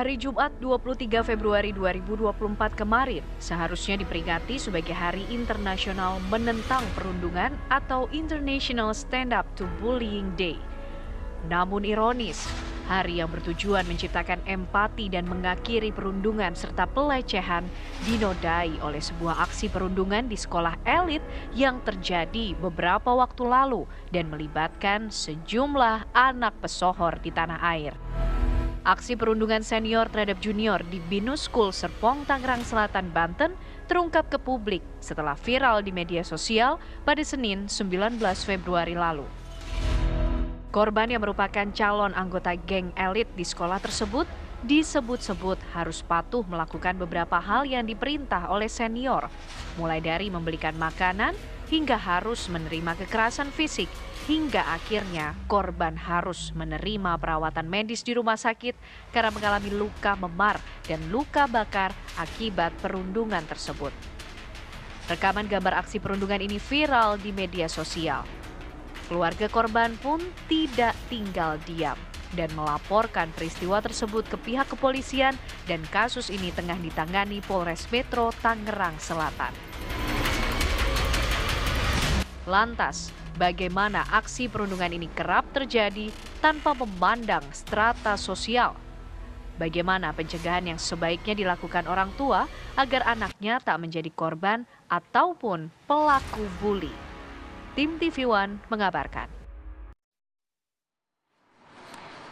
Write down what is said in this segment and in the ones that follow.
Hari Jumat 23 Februari 2024 kemarin seharusnya diperingati sebagai Hari Internasional Menentang Perundungan atau International Stand Up to Bullying Day. Namun ironis, hari yang bertujuan menciptakan empati dan mengakhiri perundungan serta pelecehan dinodai oleh sebuah aksi perundungan di sekolah elit yang terjadi beberapa waktu lalu dan melibatkan sejumlah anak pesohor di tanah air. Aksi perundungan senior terhadap junior di Binus School Serpong, Tangerang Selatan, Banten terungkap ke publik setelah viral di media sosial pada Senin 19 Februari lalu. Korban yang merupakan calon anggota geng elit di sekolah tersebut disebut-sebut harus patuh melakukan beberapa hal yang diperintah oleh senior, mulai dari membelikan makanan hingga harus menerima kekerasan fisik, hingga akhirnya korban harus menerima perawatan medis di rumah sakit karena mengalami luka memar dan luka bakar akibat perundungan tersebut. Rekaman gambar aksi perundungan ini viral di media sosial. Keluarga korban pun tidak tinggal diam dan melaporkan peristiwa tersebut ke pihak kepolisian dan kasus ini tengah ditangani Polres Metro Tangerang Selatan. Lantas, bagaimana aksi perundungan ini kerap terjadi tanpa memandang strata sosial? Bagaimana pencegahan yang sebaiknya dilakukan orang tua agar anaknya tak menjadi korban ataupun pelaku bully? Tim TV One mengabarkan.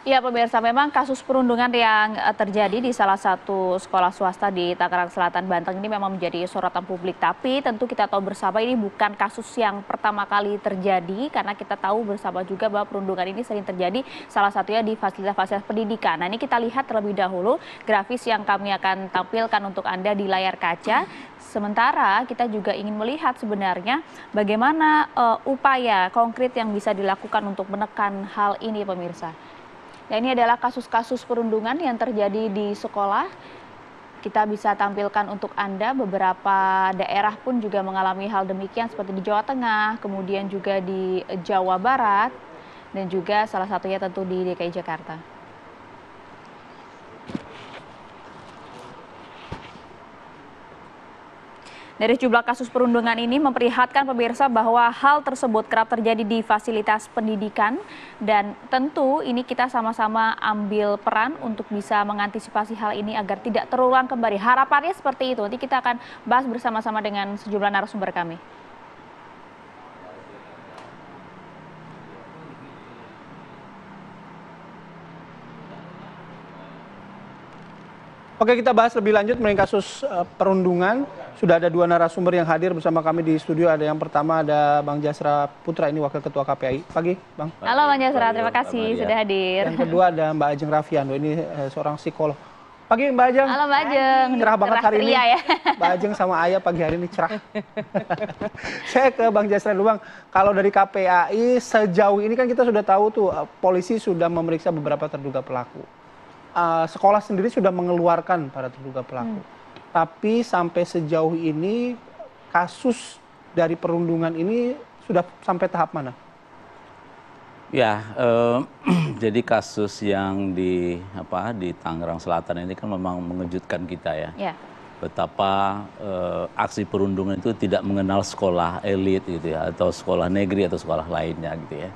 Ya pemirsa, memang kasus perundungan yang terjadi di salah satu sekolah swasta di Tangerang Selatan, Banten ini memang menjadi sorotan publik. Tapi tentu kita tahu bersama ini bukan kasus yang pertama kali terjadi, karena kita tahu bersama juga bahwa perundungan ini sering terjadi salah satunya di fasilitas-fasilitas pendidikan. Nah ini kita lihat terlebih dahulu grafis yang kami akan tampilkan untuk Anda di layar kaca. Sementara kita juga ingin melihat sebenarnya bagaimana upaya konkret yang bisa dilakukan untuk menekan hal ini pemirsa. Nah, ini adalah kasus-kasus perundungan yang terjadi di sekolah. Kita bisa tampilkan untuk Anda, beberapa daerah pun juga mengalami hal demikian seperti di Jawa Tengah, kemudian juga di Jawa Barat, dan juga salah satunya tentu di DKI Jakarta. Dari jumlah kasus perundungan ini memperlihatkan pemirsa bahwa hal tersebut kerap terjadi di fasilitas pendidikan dan tentu ini kita sama-sama ambil peran untuk bisa mengantisipasi hal ini agar tidak terulang kembali. Harapannya seperti itu. Nanti kita akan bahas bersama-sama dengan sejumlah narasumber kami. Oke, kita bahas lebih lanjut mengenai kasus perundungan. Sudah ada dua narasumber yang hadir bersama kami di studio. Ada yang pertama ada Bang Jasra Putra, ini Wakil Ketua KPAI. Pagi, Bang. Halo Bang Jasra, terima kasih sudah hadir. Yang kedua ada Mbak Ajeng Rafiando, ini seorang psikolog. Pagi Mbak Ajeng. Halo Mbak Ajeng. Cerah banget hari ini. Ya. Mbak Ajeng sama Ayah pagi hari ini cerah. Saya ke Bang Jasra dulu Bang. Kalau dari KPAI sejauh ini kan kita sudah tahu tuh polisi sudah memeriksa beberapa terduga pelaku. Sekolah sendiri sudah mengeluarkan para terduga pelaku. Tapi sampai sejauh ini kasus dari perundungan ini sudah sampai tahap mana? Ya, jadi kasus yang di Tangerang Selatan ini kan memang mengejutkan kita ya. Ya. Betapa aksi perundungan itu tidak mengenal sekolah elit gitu ya, atau sekolah negeri atau sekolah lainnya gitu ya.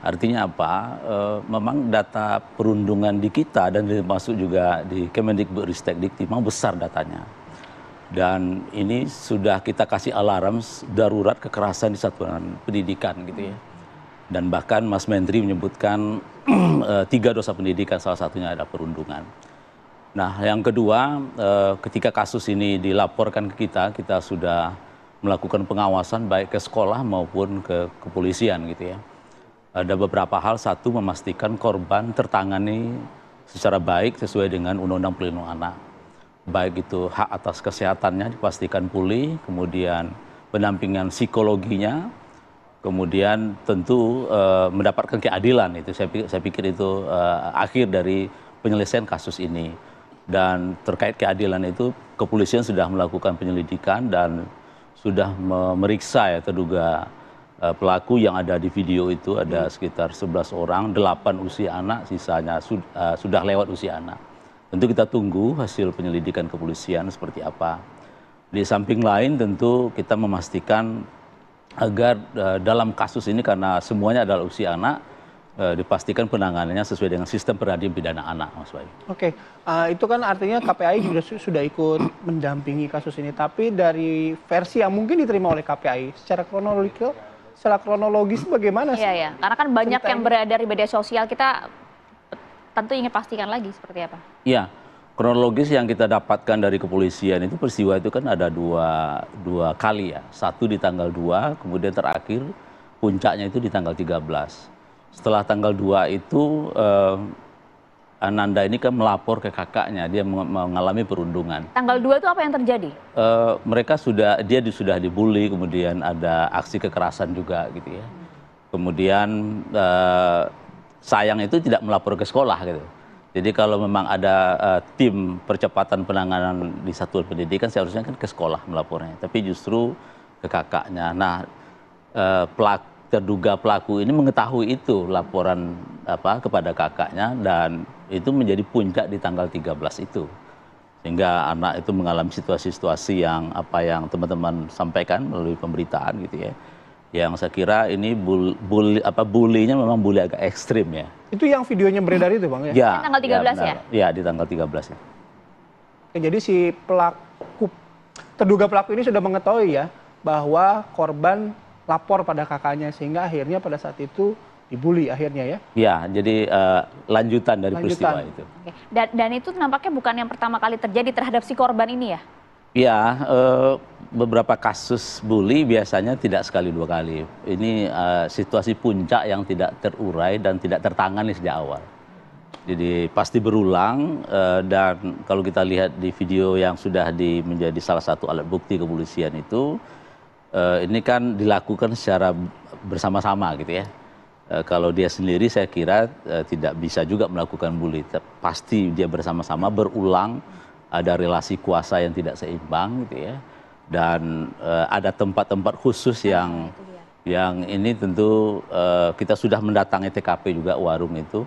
Artinya apa? Memang data perundungan di kita dan termasuk juga di Kemendikbudristekdikti memang besar datanya. Dan ini sudah kita kasih alarm darurat kekerasan di satuan pendidikan gitu ya. Dan bahkan Mas Menteri menyebutkan 3 dosa pendidikan, salah satunya ada perundungan. Nah yang kedua, ketika kasus ini dilaporkan ke kita sudah melakukan pengawasan baik ke sekolah maupun ke kepolisian gitu ya. Ada beberapa hal, satu memastikan korban tertangani secara baik sesuai dengan Undang-Undang Perlindungan Anak. Baik itu hak atas kesehatannya dipastikan pulih, kemudian pendampingan psikologinya, kemudian tentu mendapatkan keadilan. Itu saya pikir itu akhir dari penyelesaian kasus ini. Dan terkait keadilan itu kepolisian sudah melakukan penyelidikan dan sudah memeriksa ya terduga pelaku yang ada di video itu. Ada sekitar 11 orang, 8 usia anak, sisanya sudah lewat usia anak. Tentu kita tunggu hasil penyelidikan kepolisian seperti apa. Di samping lain tentu kita memastikan agar dalam kasus ini karena semuanya adalah usia anak, dipastikan penanganannya sesuai dengan sistem peradilan pidana anak, Mas Bayu. Oke, itu kan artinya KPAI juga sudah ikut mendampingi kasus ini. Tapi dari versi yang mungkin diterima oleh KPAI, secara kronologis bagaimana sih? Iya, ya. Karena kan banyak ceritanya? yang beredar di media sosial, kita tentu ingin pastikan lagi seperti apa. Iya, kronologis yang kita dapatkan dari kepolisian itu peristiwa itu kan ada dua kali ya. Satu di tanggal 2, kemudian terakhir puncaknya itu di tanggal 13. Setelah tanggal 2 itu Ananda ini kan melapor ke kakaknya, dia mengalami perundungan. Tanggal 2 itu apa yang terjadi? Dia sudah dibully, kemudian ada aksi kekerasan juga gitu ya. Kemudian sayang itu tidak melapor ke sekolah gitu. Jadi kalau memang ada tim percepatan penanganan di satuan pendidikan seharusnya kan ke sekolah melapornya, tapi justru ke kakaknya. Nah, terduga pelaku ini mengetahui itu laporan kepada kakaknya dan itu menjadi puncak di tanggal 13 itu. Sehingga anak itu mengalami situasi-situasi yang teman-teman sampaikan melalui pemberitaan gitu ya. Yang saya kira ini bully-nya memang bully agak ekstrim ya. Itu yang videonya beredar itu, Bang, ya? Ya, tanggal 13 ya? Ya, di tanggal 13 ya. Oke, jadi si terduga pelaku ini sudah mengetahui ya bahwa korban lapor pada kakaknya sehingga akhirnya pada saat itu dibully akhirnya ya? Ya, jadi lanjutan dari peristiwa itu. Oke. Dan itu nampaknya bukan yang pertama kali terjadi terhadap si korban ini ya? Ya, beberapa kasus bully biasanya tidak sekali dua kali. Ini situasi puncak yang tidak terurai dan tidak tertangani sejak awal. Jadi pasti berulang dan kalau kita lihat di video yang sudah menjadi salah satu alat bukti kepolisian itu, ini kan dilakukan secara bersama-sama gitu ya. Kalau dia sendiri saya kira tidak bisa juga melakukan bully. Pasti dia bersama-sama berulang. Ada relasi kuasa yang tidak seimbang gitu ya, dan ada tempat-tempat khusus yang ini tentu kita sudah mendatangi TKP juga warung itu,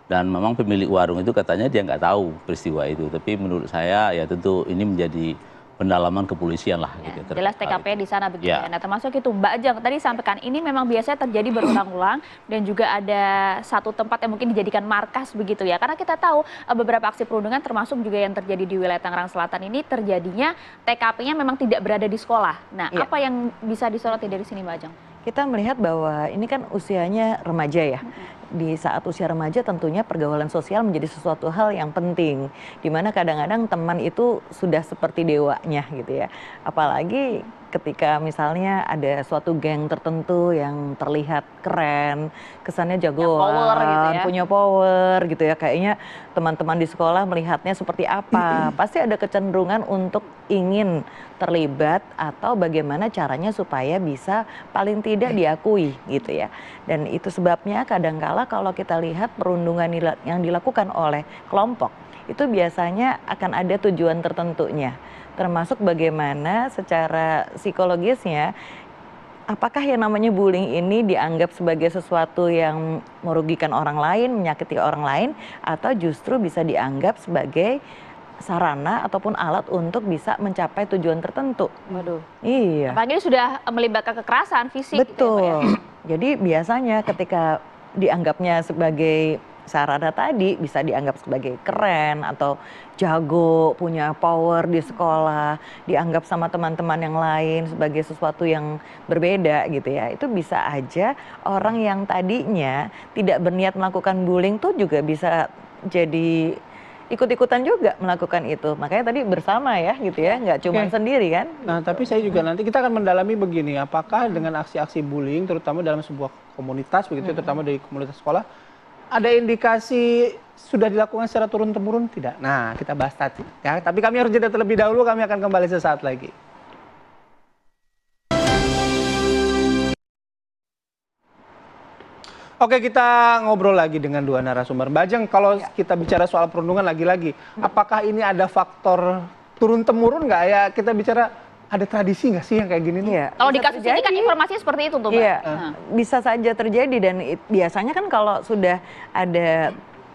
dan memang pemilik warung itu katanya dia nggak tahu peristiwa itu, tapi menurut saya ya tentu ini menjadi pendalaman kepolisian lah. Ya, gitu, jelas TKP di sana begitu ya. Nah, termasuk itu Mbak Ajeng tadi sampaikan ini memang biasanya terjadi berulang-ulang dan juga ada satu tempat yang mungkin dijadikan markas begitu ya. Karena kita tahu beberapa aksi perundungan termasuk juga yang terjadi di wilayah Tangerang Selatan ini terjadinya TKP-nya memang tidak berada di sekolah. Nah, apa yang bisa disoroti dari sini Mbak Ajeng? Kita melihat bahwa ini kan usianya remaja ya. Di saat usia remaja tentunya pergaulan sosial menjadi sesuatu hal yang penting. Dimana kadang-kadang teman itu sudah seperti dewanya gitu ya. Apalagi ketika misalnya ada suatu geng tertentu yang terlihat keren, kesannya jagoan, gitu ya. punya power gitu ya. Kayaknya teman-teman di sekolah melihatnya seperti apa. Pasti ada kecenderungan untuk ingin terlibat atau bagaimana caranya supaya bisa paling tidak diakui gitu ya. Dan itu sebabnya kadangkala kalau kita lihat perundungan yang dilakukan oleh kelompok itu biasanya akan ada tujuan tertentunya. Termasuk bagaimana secara psikologisnya apakah yang namanya bullying ini dianggap sebagai sesuatu yang merugikan orang lain, menyakiti orang lain, atau justru bisa dianggap sebagai sarana ataupun alat untuk bisa mencapai tujuan tertentu. Waduh. Iya. Apalagi sudah melibatkan kekerasan fisik. Betul. Gitu ya, Mbak ya? Jadi biasanya ketika dianggapnya sebagai sarana tadi bisa dianggap sebagai keren atau jago, punya power di sekolah, dianggap sama teman-teman yang lain sebagai sesuatu yang berbeda gitu ya. Itu bisa aja orang yang tadinya tidak berniat melakukan bullying tuh juga bisa jadi ikut-ikutan juga melakukan itu. Makanya tadi bersama ya gitu ya, nggak cuma sendiri kan. Nah, tapi saya juga nanti kita akan mendalami begini, apakah dengan aksi-aksi bullying terutama dalam sebuah komunitas begitu, terutama dari komunitas sekolah, ada indikasi sudah dilakukan secara turun-temurun tidak? Nah, kita bahas tadi ya. Tapi kami harus jeda terlebih dahulu, kami akan kembali sesaat lagi. Oke, kita ngobrol lagi dengan dua narasumber. Mbak Ajeng, kalau kita bicara soal perundungan lagi-lagi, apakah ini ada faktor turun-temurun nggak ya? Kita bicara ada tradisi nggak sih yang kayak gini nih? Iya. Kalau di kasus ini kan informasinya seperti itu tuh Mbak. Iya, bisa saja terjadi dan biasanya kan kalau sudah ada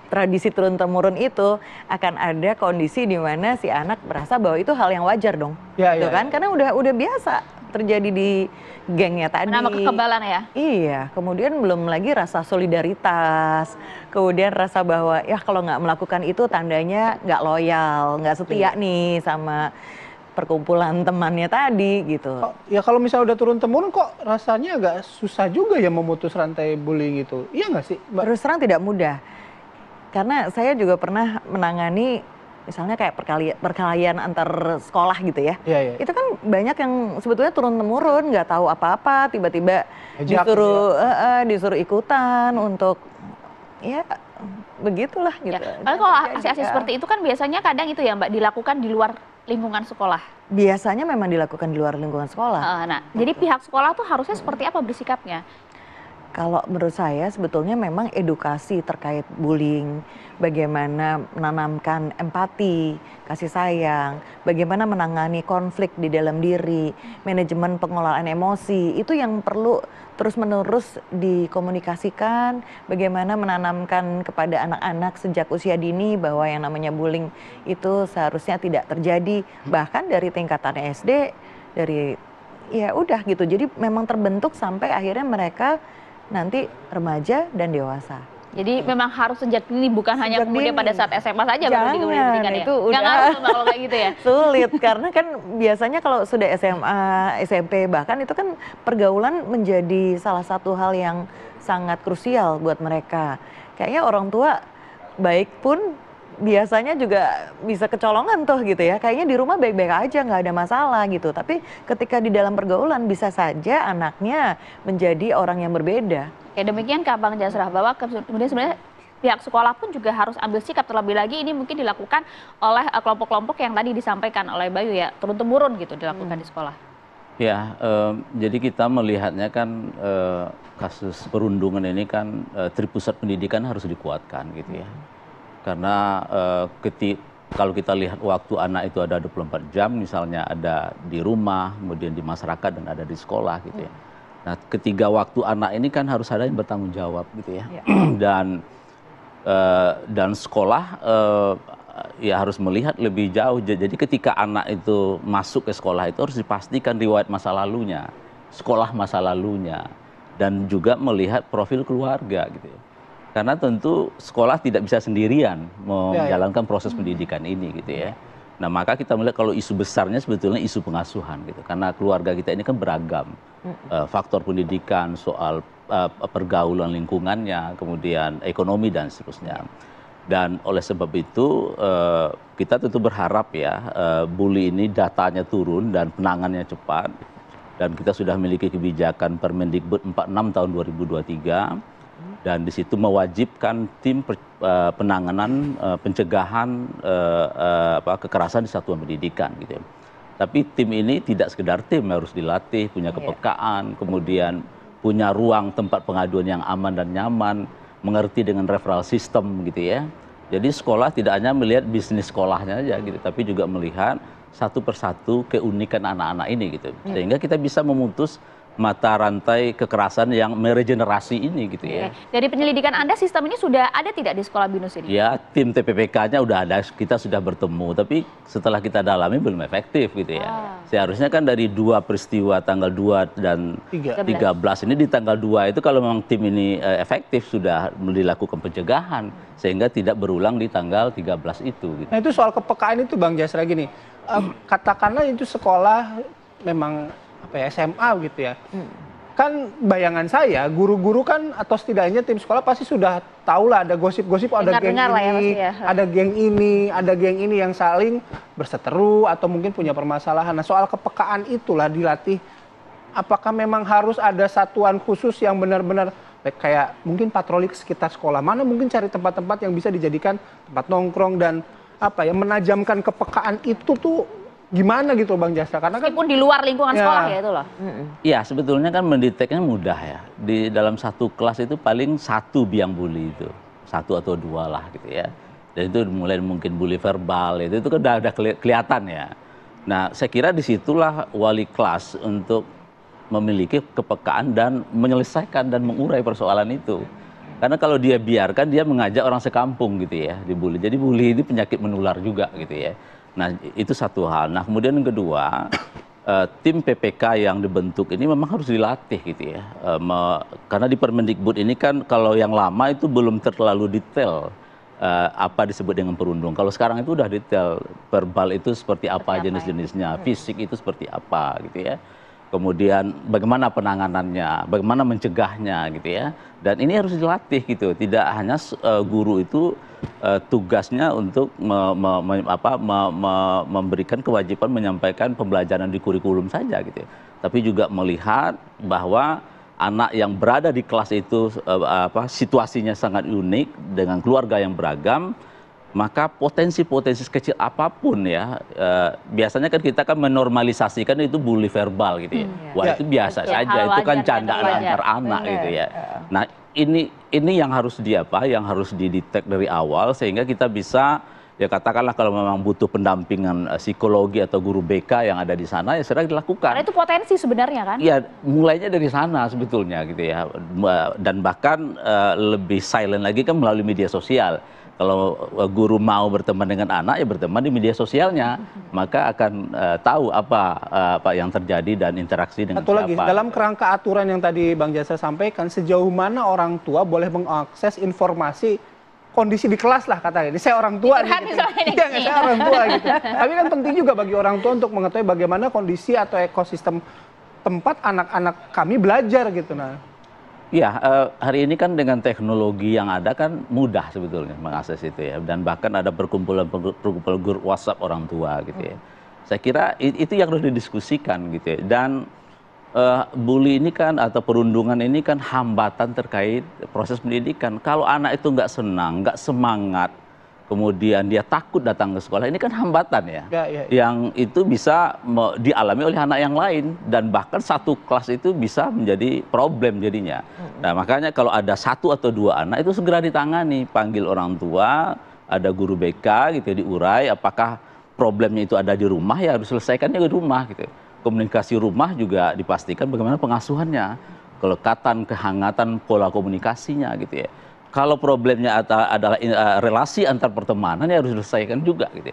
tradisi turun-temurun itu akan ada kondisi di mana si anak merasa bahwa itu hal yang wajar dong, Ya, gitu ya, kan? ya. Karena udah biasa terjadi di gengnya tadi. Menambah kekebalan ya. Iya, kemudian belum lagi rasa solidaritas, kemudian rasa bahwa ya kalau nggak melakukan itu tandanya nggak loyal, nggak setia nih sama perkumpulan temannya tadi gitu. Ya kalau misalnya udah turun-temurun kok rasanya agak susah juga ya memutus rantai bullying itu. Iya nggak sih, Mbak? Terus terang tidak mudah, karena saya juga pernah menangani misalnya kayak perkelahian antar sekolah gitu ya. Iya, iya. Itu kan banyak yang sebetulnya turun-temurun, nggak tahu apa-apa, tiba-tiba Ejak disuruh ikutan untuk ya begitulah gitu. Ya. Kalau aksi-aksi seperti itu kan biasanya kadang itu ya Mbak dilakukan di luar lingkungan sekolah. Biasanya memang dilakukan di luar lingkungan sekolah. Nah, jadi pihak sekolah tuh harusnya seperti apa bersikapnya? Kalau menurut saya sebetulnya memang edukasi terkait bullying, bagaimana menanamkan empati, kasih sayang, bagaimana menangani konflik di dalam diri, manajemen pengelolaan emosi, itu yang perlu terus-menerus dikomunikasikan, bagaimana menanamkan kepada anak-anak sejak usia dini bahwa yang namanya bullying itu seharusnya tidak terjadi, bahkan dari tingkatan SD, dari ya udah gitu. Jadi memang terbentuk sampai akhirnya mereka nanti remaja dan dewasa. Jadi memang harus sejak dini, bukan hanya kemudian pada saat SMA saja baru diberikan ya. Itu udah Nggak harus kalau kayak gitu ya. sulit karena kan biasanya kalau sudah SMA, SMP bahkan itu kan pergaulan menjadi salah satu hal yang sangat krusial buat mereka. Kayaknya orang tua baik pun biasanya juga bisa kecolongan tuh gitu ya. Kayaknya di rumah baik-baik aja, nggak ada masalah gitu. Tapi ketika di dalam pergaulan bisa saja anaknya menjadi orang yang berbeda. Ya demikian Kak Bang Jasrah, bahwa kemudian sebenarnya pihak sekolah pun juga harus ambil sikap, terlebih lagi ini mungkin dilakukan oleh kelompok-kelompok yang tadi disampaikan oleh Bayu ya, turun-temurun gitu dilakukan di sekolah. Ya, jadi kita melihatnya kan kasus perundungan ini kan Tripusat Pendidikan harus dikuatkan gitu ya. Karena kalau kita lihat waktu anak itu ada 24 jam, misalnya ada di rumah, kemudian di masyarakat dan ada di sekolah gitu ya. Nah, ketiga waktu anak ini kan harus ada yang bertanggung jawab gitu ya. Dan sekolah ya harus melihat lebih jauh. Jadi ketika anak itu masuk ke sekolah itu harus dipastikan riwayat masa lalunya, sekolah masa lalunya, dan juga melihat profil keluarga gitu ya. Karena tentu sekolah tidak bisa sendirian menjalankan proses pendidikan ini gitu ya. Nah, maka kita melihat kalau isu besarnya sebetulnya isu pengasuhan gitu. Karena keluarga kita ini kan beragam. Faktor pendidikan, soal pergaulan lingkungannya, kemudian ekonomi dan seterusnya. Dan oleh sebab itu kita tentu berharap ya bully ini datanya turun dan penanganannya cepat. Dan kita sudah memiliki kebijakan Permendikbud 46 tahun 2023. Dan di situ mewajibkan tim penanganan pencegahan kekerasan di satuan pendidikan gitu ya. Tapi tim ini tidak sekedar tim, harus dilatih, punya kepekaan, kemudian punya ruang tempat pengaduan yang aman dan nyaman, mengerti dengan referral system gitu ya. Jadi sekolah tidak hanya melihat bisnis sekolahnya aja gitu, tapi juga melihat satu persatu keunikan anak-anak ini gitu. Sehingga kita bisa memutus mata rantai kekerasan yang meregenerasi ini gitu ya. Dari penyelidikan Anda, sistem ini sudah ada tidak di sekolah BINUS ini? Ya, tim TPPK-nya udah ada, kita sudah bertemu, tapi setelah kita dalami belum efektif gitu ya. Seharusnya kan dari 2 peristiwa tanggal 2 dan 13 ini, di tanggal 2 itu kalau memang tim ini efektif sudah dilakukan pencegahan sehingga tidak berulang di tanggal 13 itu gitu. Nah, itu soal kepekaan itu Bang Jasra gini. Katakanlah itu sekolah memang SMA gitu ya. Kan bayangan saya guru-guru kan atau setidaknya tim sekolah pasti sudah tahu lah ada gosip-gosip, ada geng ini, ada geng ini, ada geng ini yang saling berseteru atau mungkin punya permasalahan. Nah, soal kepekaan itulah dilatih. Apakah memang harus ada satuan khusus yang benar-benar kayak mungkin patroli ke sekitar sekolah, mana mungkin cari tempat-tempat yang bisa dijadikan tempat nongkrong dan menajamkan kepekaan itu tuh gimana gitu Bang Jasra? Karena kan meskipun di luar lingkungan sekolah ya itu loh. Iya, sebetulnya kan mendeteknya mudah ya. Di dalam satu kelas itu paling 1 biang bully itu. 1 atau 2 lah gitu ya. Dan itu mulai mungkin bully verbal, itu kan udah kelihatan ya. Nah, saya kira disitulah wali kelas untuk memiliki kepekaan dan menyelesaikan dan mengurai persoalan itu. Karena kalau dia biarkan, dia mengajak orang sekampung gitu ya dibully. Jadi bully ini penyakit menular juga gitu ya. Nah itu satu hal. Nah kemudian yang kedua, tim PPK yang dibentuk ini memang harus dilatih gitu ya. Karena di Permendikbud ini kan kalau yang lama itu belum terlalu detail apa disebut dengan perundung. Kalau sekarang itu udah detail, verbal itu seperti apa jenis-jenisnya, fisik itu seperti apa gitu ya. Kemudian bagaimana penanganannya, bagaimana mencegahnya gitu ya. Dan ini harus dilatih gitu. Tidak hanya guru itu tugasnya untuk memberikan kewajiban menyampaikan pembelajaran di kurikulum saja gitu ya. Tapi juga melihat bahwa anak yang berada di kelas itu situasinya sangat unik dengan keluarga yang beragam, maka potensi-potensi kecil apapun ya, biasanya kan kita kan menormalisasikan itu bully verbal gitu ya. Wah itu biasa saja, itu kan candaan antar anak gitu ya. Nah ini yang harus yang harus didetek dari awal sehingga kita bisa ya katakanlah kalau memang butuh pendampingan psikologi atau guru BK yang ada di sana ya segera dilakukan. Karena itu potensi sebenarnya kan? Iya, mulainya dari sana sebetulnya gitu ya. Dan bahkan lebih silent lagi kan melalui media sosial. Kalau guru mau berteman dengan anak ya berteman di media sosialnya, maka akan tahu apa yang terjadi dan interaksi dengan Satu siapa. lagi, dalam kerangka aturan yang tadi Bang Jasra sampaikan, sejauh mana orang tua boleh mengakses informasi kondisi di kelas lah katanya. Ini saya orang tua nih, gitu. Iya, saya orang tua gitu. Tapi kan penting juga bagi orang tua untuk mengetahui bagaimana kondisi atau ekosistem tempat anak-anak kami belajar gitu. Nah. Iya, hari ini kan dengan teknologi yang ada kan mudah sebetulnya mengakses itu ya. Dan bahkan ada perkumpulan grup WhatsApp orang tua gitu ya. Saya kira itu yang harus didiskusikan gitu ya. Dan bully ini kan atau perundungan ini kan hambatan terkait proses pendidikan. Kalau anak itu nggak senang, nggak semangat, kemudian dia takut datang ke sekolah, ini kan hambatan ya. Yang itu bisa dialami oleh anak yang lain dan bahkan satu kelas itu bisa menjadi problem jadinya. Nah makanya kalau ada satu atau dua anak itu segera ditangani, panggil orang tua, ada guru BK gitu diurai, apakah problemnya itu ada di rumah ya harus selesaikannya di rumah gitu. Komunikasi rumah juga dipastikan bagaimana pengasuhannya, kelekatan, kehangatan, pola komunikasinya gitu ya. Kalau problemnya adalah relasi antar pertemanan ya harus diselesaikan juga gitu.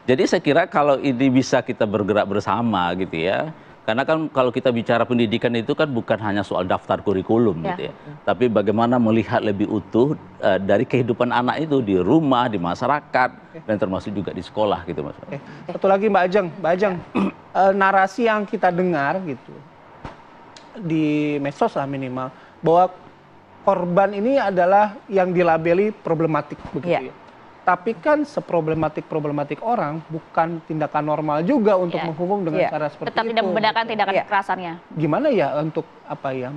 Jadi saya kira kalau ini bisa kita bergerak bersama gitu ya. Karena kan kalau kita bicara pendidikan itu kan bukan hanya soal daftar kurikulum gitu ya. Tapi bagaimana melihat lebih utuh dari kehidupan anak itu di rumah, di masyarakat dan termasuk juga di sekolah gitu Mas. Satu lagi Mbak Ajeng, narasi yang kita dengar gitu di medsos lah minimal bahwa korban ini adalah yang dilabeli problematik begitu ya. Tapi kan seproblematik orang bukan tindakan normal juga untuk menghukum dengan cara seperti tetap itu. Tetap tidak membedakan tindakan kekerasannya. Gimana ya untuk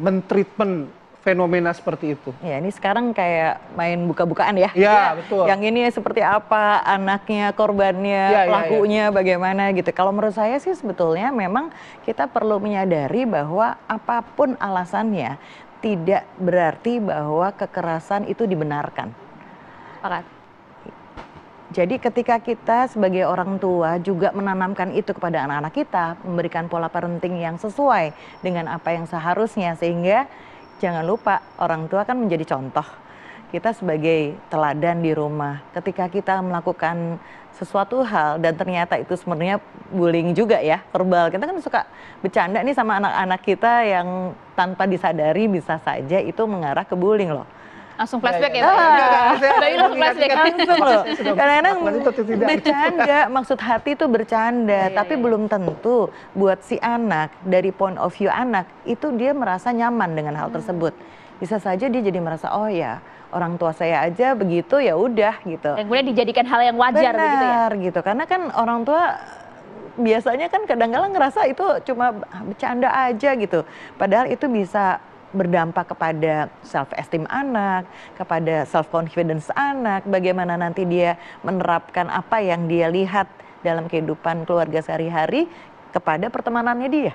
mentreatment fenomena seperti itu? Ya ini sekarang kayak main buka-bukaan ya. Iya betul. Yang ini seperti apa, anaknya, korbannya, pelakunya bagaimana gitu. Kalau menurut saya sih sebetulnya memang kita perlu menyadari bahwa apapun alasannya, tidak berarti bahwa kekerasan itu dibenarkan. Jadi ketika kita sebagai orang tua juga menanamkan itu kepada anak-anak kita, memberikan pola parenting yang sesuai dengan apa yang seharusnya, sehingga jangan lupa orang tua kan menjadi contoh. Kita sebagai teladan di rumah, ketika kita melakukan sesuatu hal dan ternyata itu sebenarnya bullying juga ya, verbal. Kita kan suka bercanda nih sama anak-anak kita yang tanpa disadari bisa saja itu mengarah ke bullying loh. Langsung flashback ya Pak? Langsung flashback. Langsung loh. Kadang-kadang bercanda, maksud hati itu bercanda, tapi belum tentu buat si anak, dari point of view anak, itu dia merasa nyaman dengan hal tersebut. Bisa saja dia jadi merasa, oh ya, orang tua saya aja begitu ya udah gitu. Dan kemudian dijadikan hal yang wajar begitu ya. Gitu. Karena kan orang tua biasanya kan kadang-kadang ngerasa itu cuma bercanda aja gitu. Padahal itu bisa berdampak kepada self esteem anak, kepada self confidence anak, bagaimana nanti dia menerapkan apa yang dia lihat dalam kehidupan keluarga sehari-hari kepada pertemanannya dia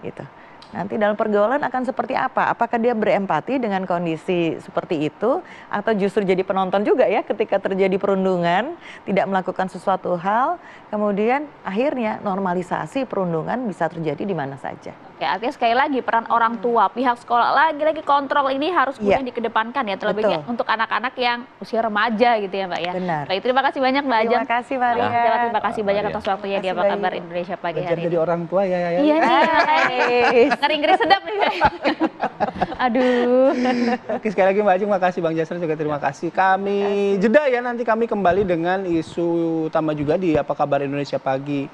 gitu. Nanti dalam pergaulan akan seperti apa? Apakah dia berempati dengan kondisi seperti itu? Atau justru jadi penonton juga ya ketika terjadi perundungan, tidak melakukan sesuatu hal, kemudian akhirnya normalisasi perundungan bisa terjadi di mana saja. Ya, artinya sekali lagi peran orang tua, pihak sekolah lagi-lagi kontrol ini harus kemudian dikedepankan ya, terlebih Betul. untuk anak-anak yang usia remaja gitu ya Mbak ya. Benar. Baik, terima kasih banyak Mbak Ajeng. Terima kasih Maria. Terima kasih banyak Maria. atas waktunya di Terima Apa kasih, Kabar Bayu. Indonesia pagi Belajar hari jadi ini. orang tua ya. Iya nih, ngeri-ngeri sedap nih. Aduh. Oke, sekali lagi Mbak Ajeng, makasih Bang Jasra juga terima kasih. Kami jeda ya, nanti kami kembali dengan isu utama juga di Apa Kabar Indonesia Pagi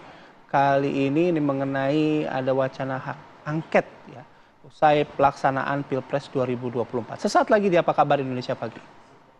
kali ini mengenai ada wacana hak angket ya usai pelaksanaan Pilpres 2024. Sesaat lagi di Apa Kabar Indonesia Pagi.